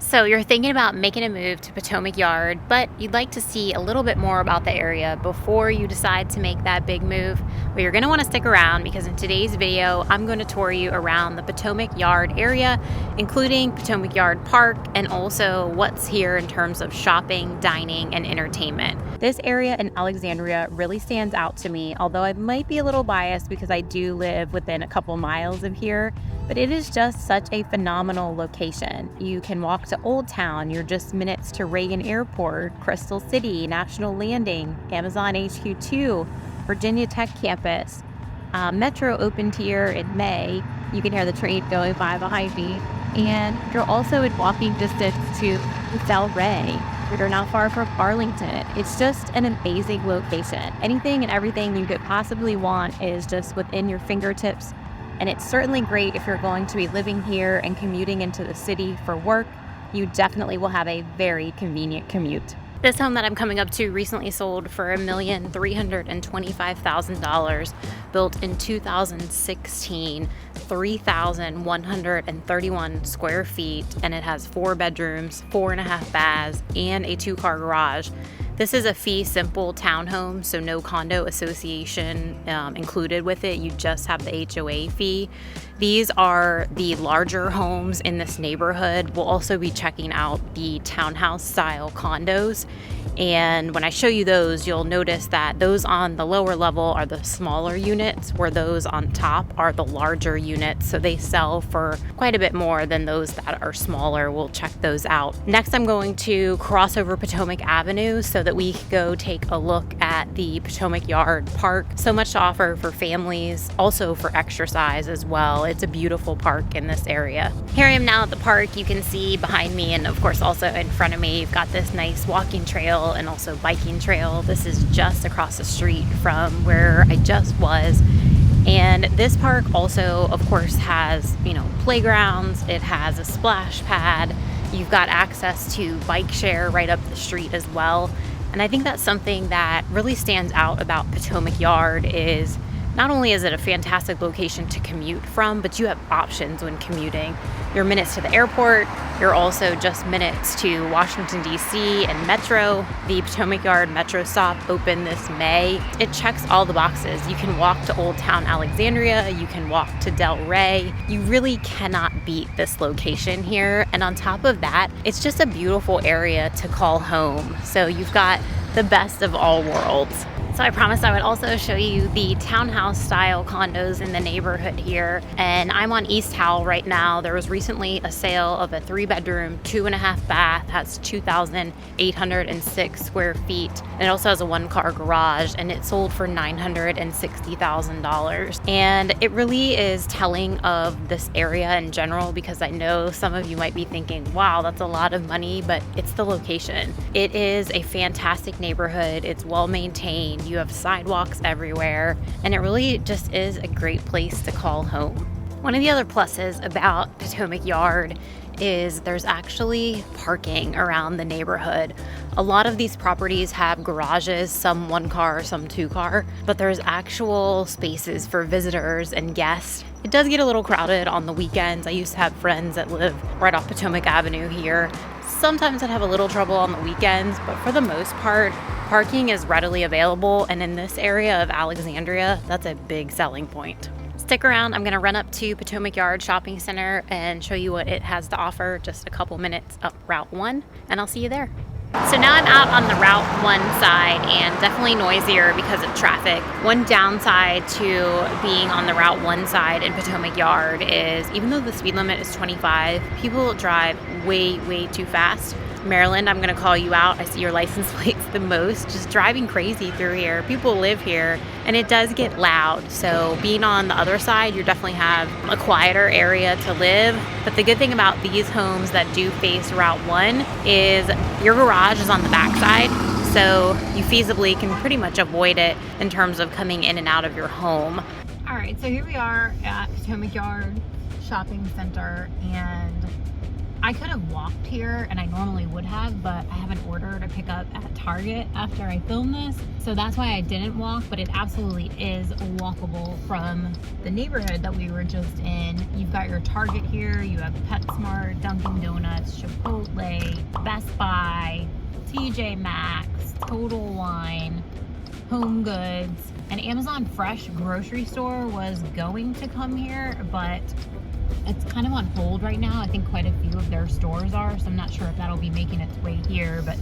So you're thinking about making a move to Potomac Yard, but you'd like to see a little bit more about the area before you decide to make that big move. Well, you're going to want to stick around because in today's video, I'm going to tour you around the Potomac Yard area, including Potomac Yard Park, and also what's here in terms of shopping, dining, and entertainment. This area in Alexandria really stands out to me, although I might be a little biased because I do live within a couple miles of here. But it is just such a phenomenal location. You can walk to Old Town, you're just minutes to Reagan Airport, Crystal City, National Landing, Amazon HQ2, Virginia Tech Campus. Metro opened here in May. You can hear the train going by behind me. And you're also in walking distance to Del Rey. You're not far from Arlington. It's just an amazing location. Anything and everything you could possibly want is just within your fingertips. And it's certainly great if you're going to be living here and commuting into the city for work. You definitely will have a very convenient commute. This home that I'm coming up to recently sold for $1,325,000, built in 2016, 3,131 square feet, and it has 4 bedrooms, 4.5 baths, and a 2-car garage. This is a fee simple townhome, so no condo association included with it. You just have the HOA fee. These are the larger homes in this neighborhood. We'll also be checking out the townhouse style condos. And when I show you those, you'll notice that those on the lower level are the smaller units, where those on top are the larger units. So they sell for quite a bit more than those that are smaller. We'll check those out. Next, I'm going to cross over Potomac Avenue so that we can go take a look at the Potomac Yard Park. So much to offer for families, also for exercise as well. It's a beautiful park in this area. Here I am now at the park. You can see behind me, and of course also in front of me, you've got this nice walking trail and also biking trail. This is just across the street from where I just was. And this park also, of course, has, playgrounds. It has a splash pad. You've got access to bike share right up the street as well. And I think that's something that really stands out about Potomac Yard is not only is it a fantastic location to commute from, but you have options when commuting. You're minutes to the airport. You're also just minutes to Washington, D.C. and Metro. The Potomac Yard Metro stop opened this May. It checks all the boxes. You can walk to Old Town Alexandria. You can walk to Del Rey. You really cannot beat this location here. And on top of that, it's just a beautiful area to call home. So you've got the best of all worlds. So I promised I would also show you the townhouse style condos in the neighborhood here. And I'm on East Howell right now. There was recently a sale of a 3-bedroom, 2.5 bath, has 2,806 square feet. And it also has a 1-car garage, and it sold for $960,000. And it really is telling of this area in general, because I know some of you might be thinking, wow, that's a lot of money, but it's the location. It is a fantastic neighborhood. It's well maintained. You have sidewalks everywhere, and it really just is a great place to call home. One of the other pluses about Potomac Yard is there's actually parking around the neighborhood. A lot of these properties have garages, some 1-car, some 2-car, but there's actual spaces for visitors and guests. It does get a little crowded on the weekends. I used to have friends that live right off Potomac Avenue here. Sometimes I'd have a little trouble on the weekends, but for the most part, parking is readily available, and in this area of Alexandria, that's a big selling point. Stick around. I'm going to run up to Potomac Yard Shopping Center and show you what it has to offer, just a couple minutes up Route 1, and I'll see you there. So now I'm out on the Route 1 side, and definitely noisier because of traffic. One downside to being on the Route 1 side in Potomac Yard is even though the speed limit is 25, people drive way, way too fast. Maryland, I'm gonna call you out. I see your license plates the most. Just driving crazy through here. People live here, and it does get loud. So being on the other side, you definitely have a quieter area to live. But the good thing about these homes that do face Route 1 is your garage is on the back side. So you feasibly can pretty much avoid it in terms of coming in and out of your home. All right, so here we are at Potomac Yard Shopping Center, and I could have walked here, and I normally would have, but I have an order to pick up at Target after I film this. So that's why I didn't walk, but it absolutely is walkable from the neighborhood that we were just in. You've got your Target here, you have PetSmart, Dunkin' Donuts, Chipotle, Chick-fil-A, Best Buy, TJ Maxx, Total Wine, Home Goods. An Amazon Fresh grocery store was going to come here, but it's kind of on hold right now. I think quite a few of their stores are, so I'm not sure if that'll be making its way here. But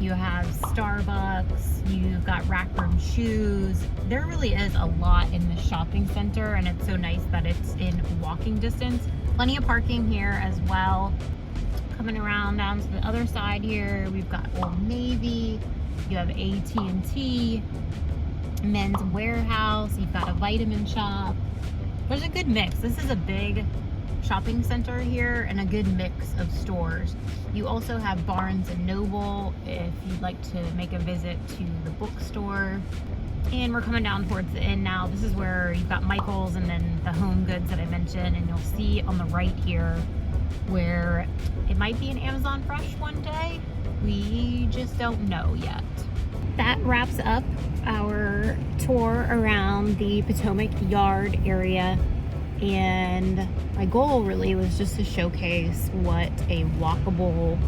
you have Starbucks, you've got Rack Room Shoes. There really is a lot in the shopping center, and it's so nice that it's in walking distance. Plenty of parking here as well. Coming around down to the other side here, we've got Old Navy, you have AT&T, Men's Warehouse, you've got a vitamin shop. There's a good mix. This is a big shopping center here and a good mix of stores. You also have Barnes and Noble if you'd like to make a visit to the bookstore. And we're coming down towards the end now. This is where you've got Michael's and then the Home Goods that I mentioned, and you'll see on the right here where it might be an Amazon Fresh one day. We just don't know yet. That wraps up our tour around the Potomac Yard area, and my goal really was just to showcase what a walkable,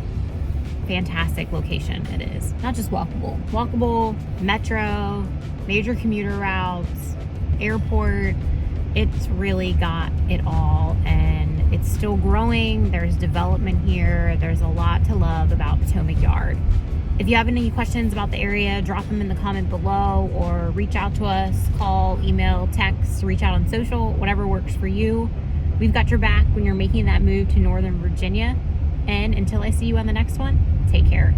fantastic location it is. Not just walkable, metro, major commuter routes, airport. It's really got it all, and it's still growing. There's development here. There's a lot to love about Potomac Yard. If you have any questions about the area, drop them in the comment below or reach out to us, call, email, text, reach out on social, whatever works for you. We've got your back when you're making that move to Northern Virginia. And until I see you on the next one, take care.